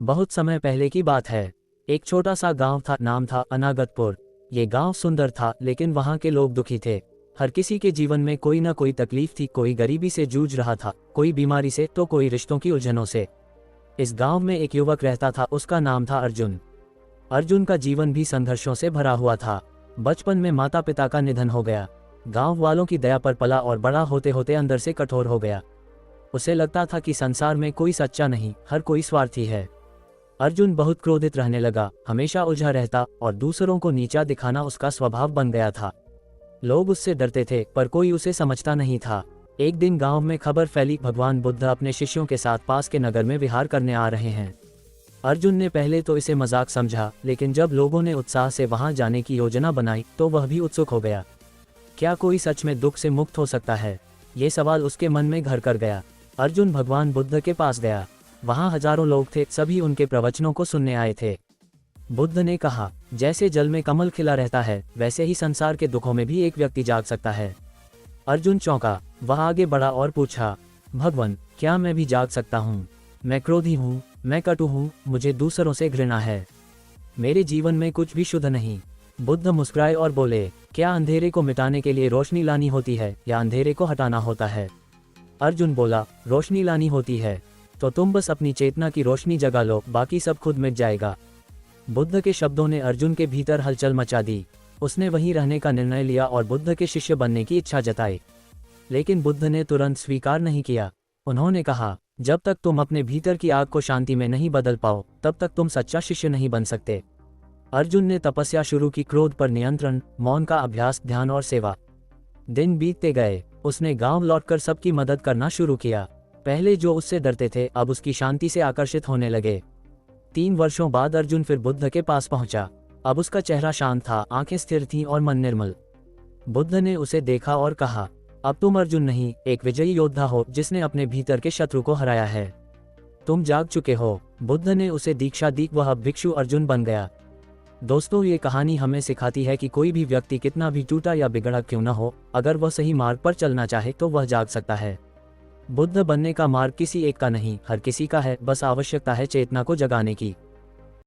बहुत समय पहले की बात है। एक छोटा सा गांव था, नाम था अनागतपुर। ये गांव सुंदर था, लेकिन वहां के लोग दुखी थे। हर किसी के जीवन में कोई ना कोई तकलीफ थी। कोई गरीबी से जूझ रहा था, कोई बीमारी से, तो कोई रिश्तों की उलझनों से। इस गांव में एक युवक रहता था, उसका नाम था अर्जुन। अर्जुन का जीवन भी संघर्षों से भरा हुआ था। बचपन में माता पिता का निधन हो गया। गांव वालों की दया पर पला और बड़ा होते होते अंदर से कठोर हो गया। उसे लगता था कि संसार में कोई सच्चा नहीं, हर कोई स्वार्थी है। अर्जुन बहुत क्रोधित रहने लगा, हमेशा उलझा रहता और दूसरों को नीचा दिखाना उसका स्वभाव बन गया था। लोग उससे डरते थे, पर कोई उसे समझता नहीं था। एक दिन गांव में खबर फैली, भगवान बुद्ध अपने शिष्यों के साथ पास के नगर में विहार करने आ रहे हैं। अर्जुन ने पहले तो इसे मजाक समझा, लेकिन जब लोगों ने उत्साह से वहां जाने की योजना बनाई तो वह भी उत्सुक हो गया। क्या कोई सच में दुख से मुक्त हो सकता है? ये सवाल उसके मन में घर कर गया। अर्जुन भगवान बुद्ध के पास गया। वहां हजारों लोग थे, सभी उनके प्रवचनों को सुनने आए थे। बुद्ध ने कहा, जैसे जल में कमल खिला रहता है, वैसे ही संसार के दुखों में भी एक व्यक्ति जाग सकता है। अर्जुन चौंका। वह आगे बढ़ा और पूछा, भगवान, क्या मैं भी जाग सकता हूँ? मैं क्रोधी हूँ, मैं कटु हूँ, मुझे दूसरों से घृणा है, मेरे जीवन में कुछ भी शुद्ध नहीं। बुद्ध मुस्कुराए और बोले, क्या अंधेरे को मिटाने के लिए रोशनी लानी होती है या अंधेरे को हटाना होता है? अर्जुन बोला, रोशनी लानी होती है। तो तुम बस अपनी चेतना की रोशनी जगा लो, बाकी सब खुद मिट जाएगा। बुद्ध के शब्दों ने अर्जुन के भीतर हलचल मचा दी। उसने वहीं रहने का निर्णय लिया और बुद्ध के शिष्य बनने की इच्छा जताई। लेकिन बुद्ध ने तुरंत स्वीकार नहीं किया। उन्होंने कहा, जब तक तुम अपने भीतर की आग को शांति में नहीं बदल पाओ, तब तक तुम सच्चा शिष्य नहीं बन सकते। अर्जुन ने तपस्या शुरू की, क्रोध पर नियंत्रण, मौन का अभ्यास, ध्यान और सेवा। दिन बीतते गए। उसने गांव लौटकर सबकी मदद करना शुरू किया। पहले जो उससे डरते थे, अब उसकी शांति से आकर्षित होने लगे। 3 वर्षों बाद अर्जुन फिर बुद्ध के पास पहुंचा। अब उसका चेहरा शांत था, आंखें स्थिर थीं और मन निर्मल। बुद्ध ने उसे देखा और कहा, अब तुम अर्जुन नहीं, एक विजयी योद्धा हो जिसने अपने भीतर के शत्रु को हराया है। तुम जाग चुके हो। बुद्ध ने उसे दीक्षा दी, वह अब भिक्षु अर्जुन बन गया। दोस्तों, ये कहानी हमें सिखाती है कि कोई भी व्यक्ति कितना भी टूटा या बिगड़ा क्यों न हो, अगर वह सही मार्ग पर चलना चाहे तो वह जाग सकता है। बुद्ध बनने का मार्ग किसी एक का नहीं, हर किसी का है, बस आवश्यकता है चेतना को जगाने की।